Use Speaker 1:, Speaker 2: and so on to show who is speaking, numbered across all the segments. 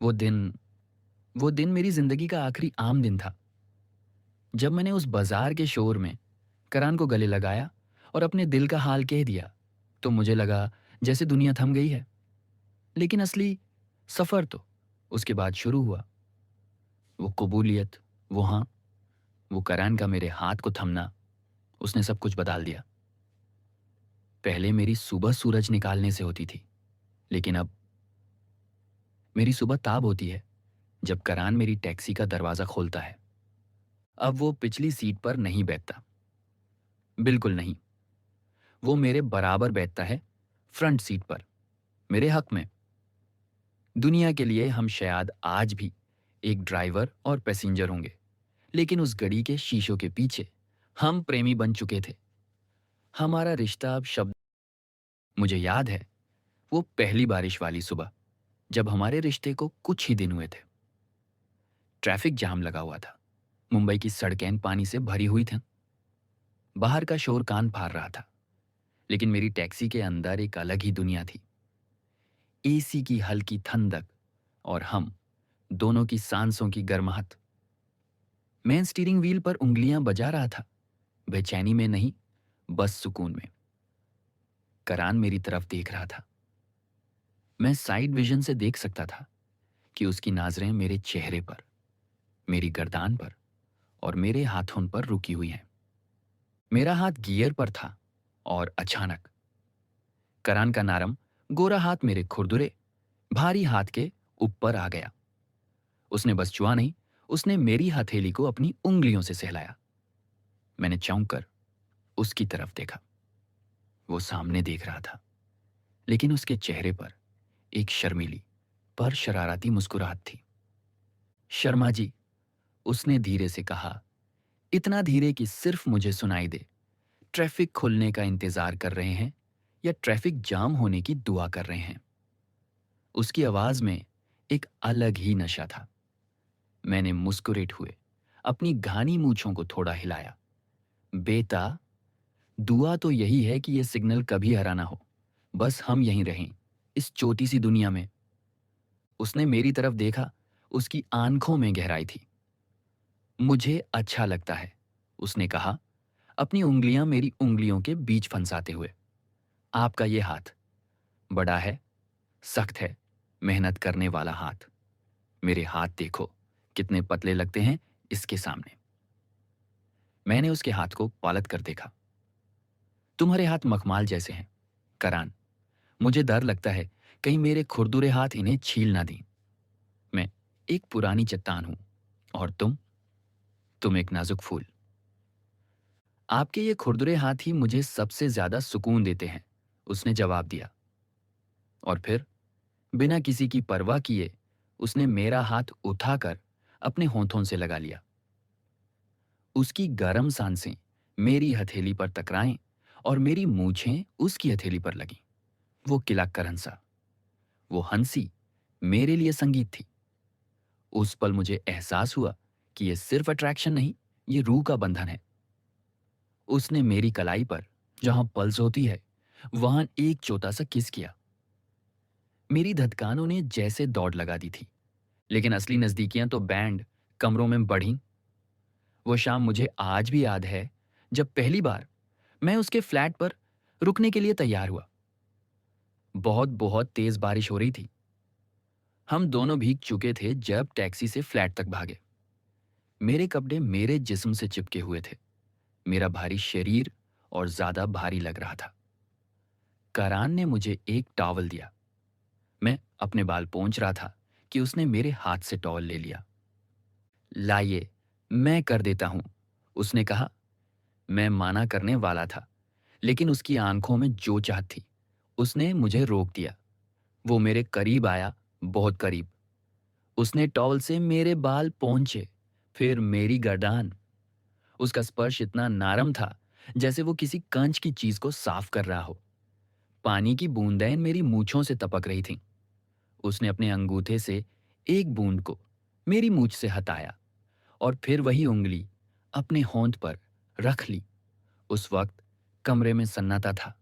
Speaker 1: वो दिन वो दिन मेरी ज़िंदगी का आखिरी आम दिन था। जब मैंने उस बाज़ार के शोर में करान को गले लगाया और अपने दिल का हाल कह दिया, तो मुझे लगा जैसे दुनिया थम गई है। लेकिन असली सफ़र तो उसके बाद शुरू हुआ। वो कबूलियत, वो हाँ, वो करान का मेरे हाथ को थमना, उसने सब कुछ बदल दिया। पहले मेरी सुबह सूरज निकालने से होती थी, लेकिन अब मेरी सुबह ताब होती है जब करान मेरी टैक्सी का दरवाज़ा खोलता है। अब वो पिछली सीट पर नहीं बैठता, बिल्कुल नहीं। वो मेरे बराबर बैठता है, फ्रंट सीट पर, मेरे हक में। दुनिया के लिए हम शायद आज भी एक ड्राइवर और पैसेंजर होंगे, लेकिन उस घड़ी के शीशों के पीछे हम प्रेमी बन चुके थे। हमारा रिश्ता अब शब्द। मुझे याद है वो पहली बारिश वाली सुबह, जब हमारे रिश्ते को कुछ ही दिन हुए थे। ट्रैफिक जाम लगा हुआ था, मुंबई की सड़कें पानी से भरी हुई थीं। बाहर का शोर कान फाड़ रहा था, लेकिन मेरी टैक्सी के अंदर एक अलग ही दुनिया थी। एसी की हल्की ठंडक और हम दोनों की सांसों की गर्माहट। मैं स्टीयरिंग व्हील पर उंगलियां बजा रहा था, बेचैनी में नहीं, बस सुकून में। करान मेरी तरफ देख रहा था। मैं साइड विजन से देख सकता था कि उसकी नजरें मेरे चेहरे पर, मेरी गर्दान पर और मेरे हाथों पर रुकी हुई हैं। मेरा हाथ गियर पर था और अचानक करान का नरम गोरा हाथ मेरे खुरदुरे भारी हाथ के ऊपर आ गया। उसने बस छुआ नहीं, उसने मेरी हथेली को अपनी उंगलियों से सहलाया। मैंने चौंक कर उसकी तरफ देखा। वो सामने देख रहा था, लेकिन उसके चेहरे पर एक शर्मीली पर शरारती मुस्कुराहट थी। शर्मा जी, उसने धीरे से कहा, इतना धीरे कि सिर्फ मुझे सुनाई दे। ट्रैफिक खुलने का इंतजार कर रहे हैं या ट्रैफिक जाम होने की दुआ कर रहे हैं? उसकी आवाज में एक अलग ही नशा था। मैंने मुस्कुराते हुए अपनी घानी मूंछों को थोड़ा हिलाया। बेटा, दुआ तो यही है कि ये सिग्नल कभी हरा ना हो, बस हम यहीं रहें, इस छोटी सी दुनिया में। उसने मेरी तरफ देखा, उसकी आंखों में गहराई थी। मुझे अच्छा लगता है, उसने कहा, अपनी उंगलियां मेरी उंगलियों के बीच फंसाते हुए। आपका ये हाथ बड़ा है, सख्त है, मेहनत करने वाला हाथ। मेरे हाथ देखो, कितने पतले लगते हैं इसके सामने। मैंने उसके हाथ को पालत कर देखा। तुम्हारे हाथ मखमाल जैसे हैं, करान। मुझे डर लगता है कहीं मेरे खुरदुरे हाथ इन्हें छील ना दें। मैं एक पुरानी चट्टान हूं और तुम एक नाजुक फूल। आपके ये खुरदुरे हाथ ही मुझे सबसे ज्यादा सुकून देते हैं, उसने जवाब दिया। और फिर बिना किसी की परवाह किए उसने मेरा हाथ उठाकर अपने होंठों से लगा लिया। उसकी गर्म सांसें मेरी हथेली पर टकराएं और मेरी मूछें उसकी हथेली पर लगीं। वो किलक कर हंसा। वो हंसी मेरे लिए संगीत थी। उस पल मुझे एहसास हुआ कि ये सिर्फ अट्रैक्शन नहीं, ये रूह का बंधन है। उसने मेरी कलाई पर, जहां पल्स होती है, वहां एक छोटा सा किस किया। मेरी धड़कनों ने जैसे दौड़ लगा दी थी, लेकिन असली नजदीकियां तो बैंड कमरों में बढ़ीं। वो शाम मुझे आज भी याद है, जब पहली बार मैं उसके फ्लैट पर रुकने के लिए तैयार हुआ। बहुत बहुत तेज बारिश हो रही थी। हम दोनों भीग चुके थे जब टैक्सी से फ्लैट तक भागे। मेरे कपड़े मेरे जिस्म से चिपके हुए थे। मेरा भारी शरीर और ज्यादा भारी लग रहा था। करान ने मुझे एक टॉवल दिया। मैं अपने बाल पोंछ रहा था कि उसने मेरे हाथ से टॉवल ले लिया। लाइए, मैं कर देता हूं, उसने कहा। मैं माना करने वाला था, लेकिन उसकी आंखों में जो चाहत थी, उसने मुझे रोक दिया। वो मेरे करीब आया, बहुत करीब। उसने टॉवल से मेरे बाल पोंछे, फिर मेरी गर्दन। उसका स्पर्श इतना नरम था, जैसे वो किसी कंच की चीज को साफ कर रहा हो। पानी की बूंदें मेरी मूंछों से टपक रही थीं। उसने अपने अंगूठे से एक बूंद को मेरी मूंछ से हटाया और फिर वही उंगली अपने होंठ पर रख ली। उस वक्त कमरे में सन्नाटा था,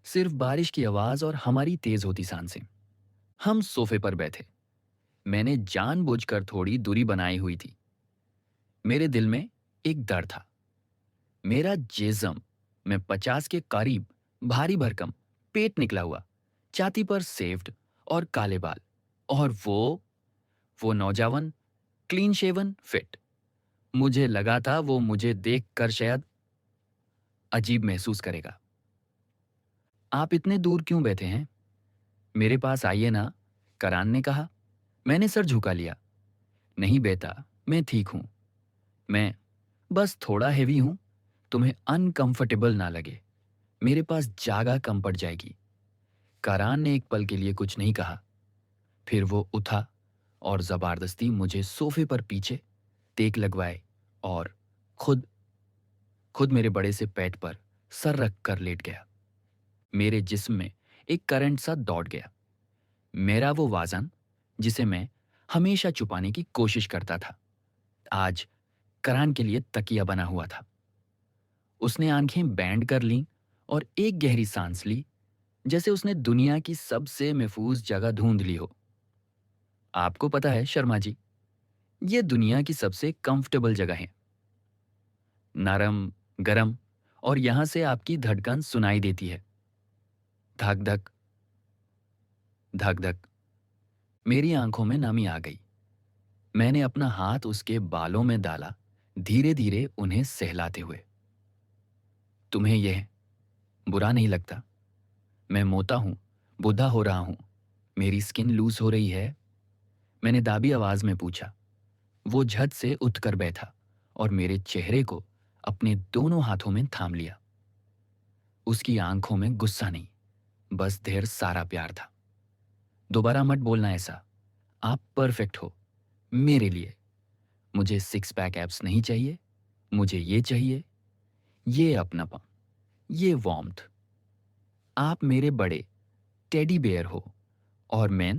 Speaker 1: सिर्फ बारिश की आवाज और हमारी तेज होती सांसें। हम सोफे पर बैठे, मैंने जानबूझकर थोड़ी दूरी बनाई हुई थी। मेरे दिल में एक डर था। मेरा जिस्म में 50 के करीब, भारी भरकम, पेट निकला हुआ, छाती पर सेव्ड और काले बाल, और वो नौजवान, क्लीन शेवन, फिट। मुझे लगा था वो मुझे देखकर शायद अजीब महसूस करेगा। आप इतने दूर क्यों बैठे हैं? मेरे पास आइए ना, करान ने कहा। मैंने सर झुका लिया। नहीं बेटा, मैं ठीक हूं। मैं बस थोड़ा हेवी हूं। तुम्हें अनकंफर्टेबल ना लगे, मेरे पास जगह कम पड़ जाएगी। करान ने एक पल के लिए कुछ नहीं कहा। फिर वो उठा और जबरदस्ती मुझे सोफे पर पीछे टेक लगवाए और खुद खुद मेरे बड़े से पेट पर सर रख कर लेट गया। मेरे जिस्म में एक करंट सा दौड़ गया। मेरा वो वाजन, जिसे मैं हमेशा छुपाने की कोशिश करता था, आज करान के लिए तकिया बना हुआ था। उसने आंखें बैंड कर लीं और एक गहरी सांस ली, जैसे उसने दुनिया की सबसे महफूज जगह ढूंढ ली हो। आपको पता है शर्मा जी, ये दुनिया की सबसे कंफर्टेबल जगह है। नरम, गरम, और यहां से आपकी धड़कन सुनाई देती है। धक धक, धक धक। मेरी आंखों में नमी आ गई। मैंने अपना हाथ उसके बालों में डाला, धीरे धीरे उन्हें सहलाते हुए। तुम्हें यह बुरा नहीं लगता? मैं मोटा हूं, बुढ़ा हो रहा हूं, मेरी स्किन लूज हो रही है? मैंने दाबी आवाज में पूछा। वो झट से उठकर बैठा और मेरे चेहरे को अपने दोनों हाथों में थाम लिया। उसकी आंखों में गुस्सा नहीं, बस ढेर सारा प्यार था। दोबारा मत बोलना ऐसा। आप परफेक्ट हो मेरे लिए। मुझे सिक्स पैक एब्स नहीं चाहिए। मुझे ये चाहिए, ये अपनापन, ये वार्मथ। आप मेरे बड़े टेडी बेयर हो, और मैं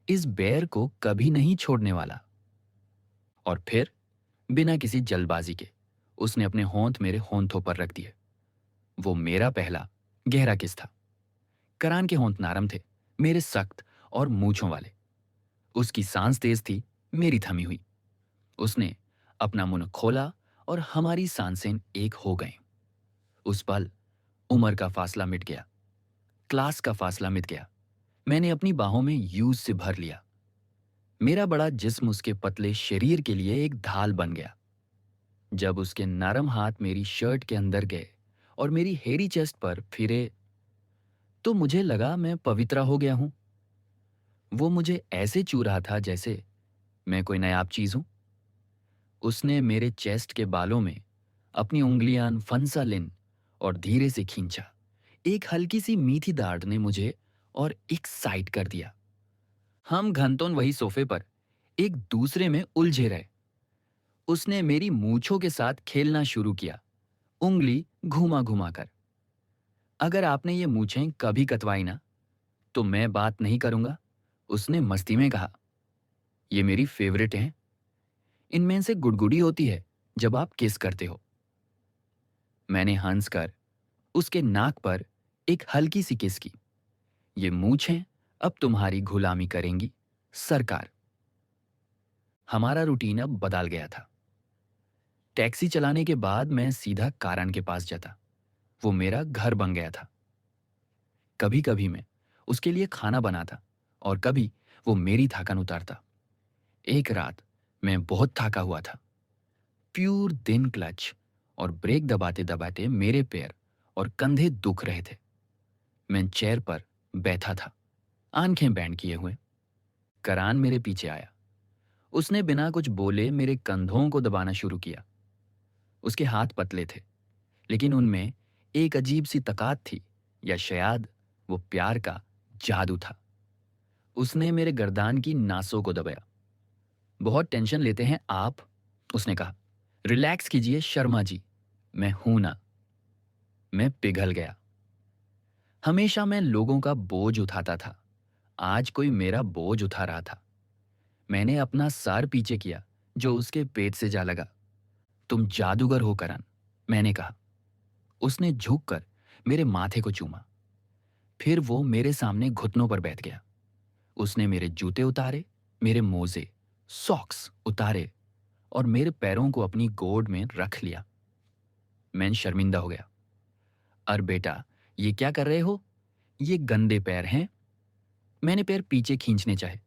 Speaker 1: इस बेयर को कभी नहीं छोड़ने वाला। और फिर बिना किसी जल्दबाजी के उसने अपने होंठ मेरे होंठों पर रख दिए। वो मेरा पहला गहरा किस था। करान के होंठ नरम थे, मेरे सख्त और मूंछों वाले। उसकी सांस तेज थी, मेरी थमी हुई। उसने अपना मुंह खोला और हमारी सांसें एक हो गईं। उस पल उम्र का फासला मिट गया, क्लास का फासला मिट गया। मैंने अपनी बाहों में यूज से भर लिया। मेरा बड़ा जिस्म उसके पतले शरीर के लिए एक ढाल बन गया। जब उसके नरम हाथ मेरी शर्ट के अंदर गए और मेरी हेरी चेस्ट पर फिरे, तो मुझे लगा मैं पवित्र हो गया हूं। वो मुझे ऐसे छू रहा था जैसे मैं कोई नायाब चीज हूं। उसने मेरे चेस्ट के बालों में अपनी उंगलियां फंसा लिन और धीरे से खींचा। एक हल्की सी मीठी दाढ़ ने मुझे और एक्साइट कर दिया। हम घंटों वही सोफे पर एक दूसरे में उलझे रहे। उसने मेरी मूछों के साथ खेलना शुरू किया, उंगली घुमा घुमा कर। अगर आपने ये मूछें कभी कतवाई ना, तो मैं बात नहीं करूंगा, उसने मस्ती में कहा। ये मेरी फेवरेट हैं। इनमें से गुड़गुड़ी होती है जब आप किस करते हो। मैंने हंसकर उसके नाक पर एक हल्की सी किस की। ये मूछें अब तुम्हारी गुलामी करेंगी, सरकार। हमारा रूटीन अब बदल गया था। टैक्सी चलाने के बाद मैं सीधा कारण के पास जाता। वो मेरा घर बन गया था। कभी कभी मैं उसके लिए खाना बनाता और कभी वो मेरी थकान उतारता। एक रात मैं बहुत थका हुआ था। प्यूर दिन क्लच और ब्रेक दबाते दबाते मेरे पैर और कंधे दुख रहे थे। मैं चेयर पर बैठा था, आंखें बैंड किए हुए। करान मेरे पीछे आया। उसने बिना कुछ बोले मेरे कंधों को दबाना शुरू किया। उसके हाथ पतले थे, लेकिन उनमें एक अजीब सी ताकत थी, या शायद वो प्यार का जादू था। उसने मेरे गर्दान की नासों को दबाया। बहुत टेंशन लेते हैं आप, उसने कहा। रिलैक्स कीजिए शर्मा जी, मैं हूं ना। मैं पिघल गया। हमेशा मैं लोगों का बोझ उठाता था, आज कोई मेरा बोझ उठा रहा था। मैंने अपना सर पीछे किया, जो उसके पेट से जा लगा। तुम जादूगर हो करण, मैंने कहा। उसने झुककर मेरे माथे को चूमा। फिर वो मेरे सामने घुटनों पर बैठ गया। उसने मेरे जूते उतारे मेरे मोजे, सॉक्स उतारे और मेरे पैरों को अपनी गोद में रख लिया। मैं शर्मिंदा हो गया। अरे बेटा, ये क्या कर रहे हो? ये गंदे पैर हैं। मैंने पैर पीछे खींचने चाहे,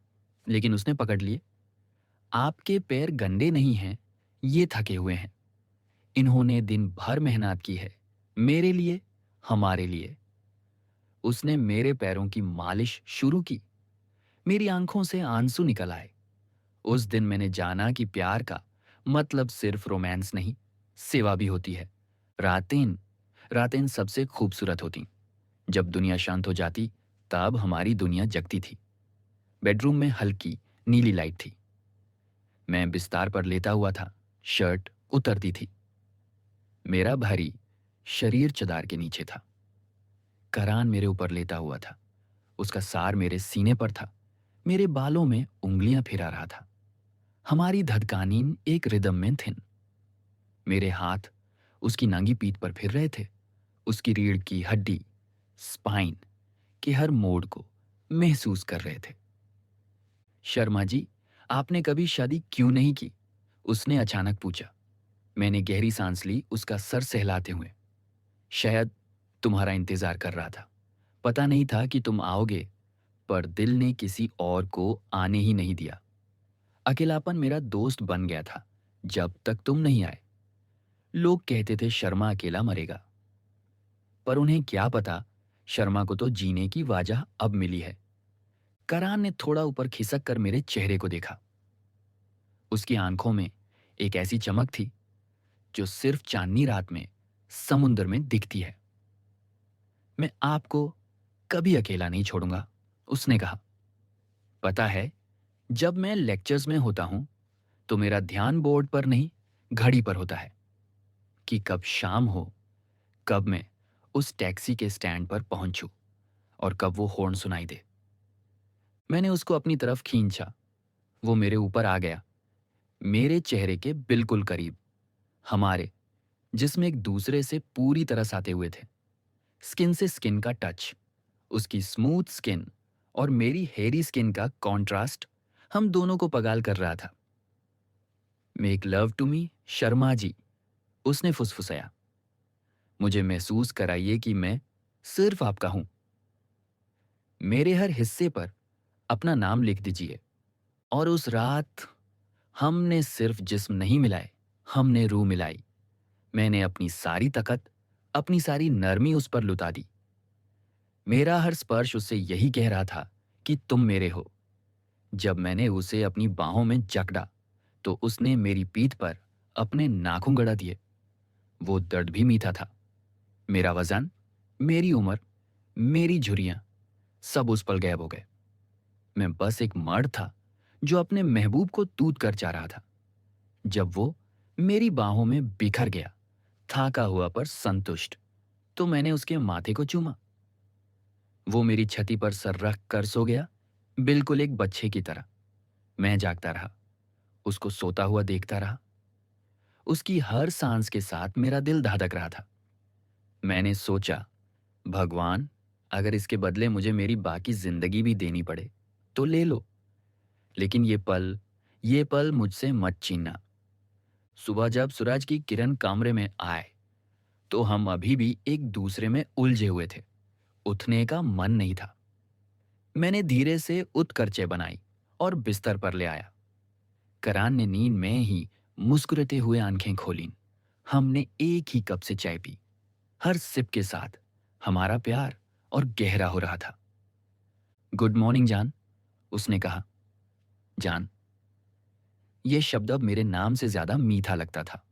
Speaker 1: लेकिन उसने पकड़ लिए। आपके पैर गंदे नहीं हैं, ये थके हुए हैं। इन्होंने दिन भर मेहनत की है, मेरे लिए, हमारे लिए। उसने मेरे पैरों की मालिश शुरू की। मेरी आंखों से आंसू निकल आए। उस दिन मैंने जाना कि प्यार का मतलब सिर्फ रोमांस नहीं, सेवा भी होती है। रातें रातें सबसे खूबसूरत होती। जब दुनिया शांत हो जाती, तब हमारी दुनिया जगती थी। बेडरूम में हल्की नीली लाइट थी। मैं बिस्तार पर लेटा हुआ था। शर्ट उतरती थी। मेरा भारी शरीर चदार के नीचे था। करान मेरे ऊपर लेटा हुआ था। उसका सार मेरे सीने पर था। मेरे बालों में उंगलियां फिरा रहा था। हमारी धड़कनें एक रिदम में थीं। मेरे हाथ उसकी नंगी पीठ पर फिर रहे थे। उसकी रीढ़ की हड्डी, स्पाइन के हर मोड़ को महसूस कर रहे थे। शर्मा जी, आपने कभी शादी क्यों नहीं की? उसने अचानक पूछा। मैंने गहरी सांस ली, उसका सर सहलाते हुए। शायद तुम्हारा इंतजार कर रहा था। पता नहीं था कि तुम आओगे, पर दिल ने किसी और को आने ही नहीं दिया। अकेलापन मेरा दोस्त बन गया था जब तक तुम नहीं आए। लोग कहते थे शर्मा अकेला मरेगा, पर उन्हें क्या पता, शर्मा को तो जीने की वजह अब मिली है। करान ने थोड़ा ऊपर खिसक कर मेरे चेहरे को देखा। उसकी आंखों में एक ऐसी चमक थी जो सिर्फ चांदनी रात में समुद्र में दिखती है। मैं आपको कभी अकेला नहीं छोड़ूंगा, उसने कहा। पता है, जब मैं लेक्चर्स में होता हूं तो मेरा ध्यान बोर्ड पर नहीं, घड़ी पर होता है कि कब शाम हो, कब मैं उस टैक्सी के स्टैंड पर पहुंचूं और कब वो हॉर्न सुनाई दे। मैंने उसको अपनी तरफ खींचा। वो मेरे ऊपर आ गया, मेरे चेहरे के बिल्कुल करीब। हमारे जिसमें एक दूसरे से पूरी तरह साते हुए थे। स्किन से स्किन का टच, उसकी स्मूथ स्किन और मेरी हेरी स्किन का कॉन्ट्रास्ट हम दोनों को पगाल कर रहा था। Make love to me Sharma ji, उसने फुसफुसाया। मुझे महसूस कराइए कि मैं सिर्फ आपका हूं। मेरे हर हिस्से पर अपना नाम लिख दीजिए। और उस रात हमने सिर्फ जिस्म नहीं मिलाए, हमने रूह मिलाई। मैंने अपनी सारी ताकत, अपनी सारी नरमी उस पर लुटा दी। मेरा हर स्पर्श उससे यही कह रहा था कि तुम मेरे हो। जब मैंने उसे अपनी बाहों में जकड़ा तो उसने मेरी पीठ पर अपने नाखून गड़ा दिए। वो दर्द भी मीठा था। मेरा वजन, मेरी उम्र, मेरी झुर्रियां सब उस पर गायब हो गए। मैं बस एक मर्द था जो अपने महबूब को तूत कर जा रहा था। जब वो मेरी बाहों में बिखर गया, थाका हुआ पर संतुष्ट, तो मैंने उसके माथे को चूमा। वो मेरी छाती पर सर रख कर सो गया, बिल्कुल एक बच्चे की तरह। मैं जागता रहा, उसको सोता हुआ देखता रहा। उसकी हर सांस के साथ मेरा दिल धड़क रहा था। मैंने सोचा, भगवान, अगर इसके बदले मुझे मेरी बाकी जिंदगी भी देनी पड़े तो ले लो, लेकिन ये पल मुझसे मत छीनना। सुबह जब सूरज की किरण कमरे में आए तो हम अभी भी एक दूसरे में उलझे हुए थे। उठने का मन नहीं था। मैंने धीरे से उठ कर चाय बनाई और बिस्तर पर ले आया। करान ने नींद में ही मुस्कुराते हुए आंखें खोलीं। हमने एक ही कप से चाय पी। हर सिप के साथ हमारा प्यार और गहरा हो रहा था। गुड मॉर्निंग जान, उसने कहा। जान, यह शब्द अब मेरे नाम से ज्यादा मीठा लगता था।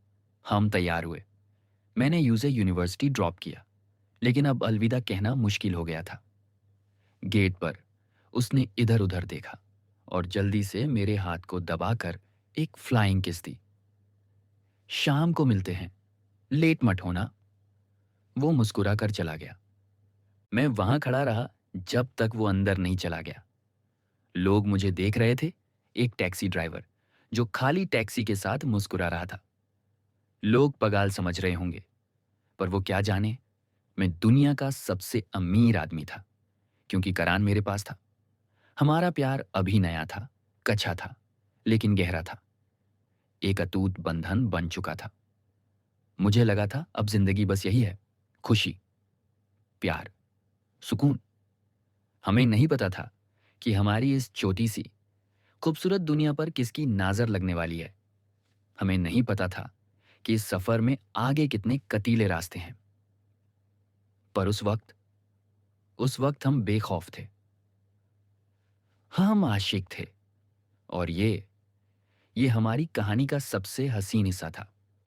Speaker 1: हम तैयार हुए। मैंने यूजे यूनिवर्सिटी ड्रॉप किया, लेकिन अब अलविदा कहना मुश्किल हो गया था। गेट पर उसने इधर उधर देखा और जल्दी से मेरे हाथ को दबाकर एक फ्लाइंग किस दी। शाम को मिलते हैं, लेट मत होना। वो मुस्कुरा कर चला गया। मैं वहां खड़ा रहा जब तक वो अंदर नहीं चला गया। लोग मुझे देख रहे थे। एक टैक्सी ड्राइवर जो खाली टैक्सी के साथ मुस्कुरा रहा था। लोग पगाल समझ रहे होंगे, पर वो क्या जाने, मैं दुनिया का सबसे अमीर आदमी था, क्योंकि करान मेरे पास था। हमारा प्यार अभी नया था, कच्छा था, लेकिन गहरा था। एक अटूट बंधन बन चुका था। मुझे लगा था अब जिंदगी बस यही है, खुशी, प्यार, सुकून। हमें नहीं पता था कि हमारी इस छोटी सी खूबसूरत दुनिया पर किसकी नजर लगने वाली है। हमें नहीं पता था कि इस सफर में आगे कितने कटीले रास्ते हैं। पर उस वक्त हम बेखौफ थे। हाँ, हम आशिक थे। और ये हमारी कहानी का सबसे हसीन हिस्सा था।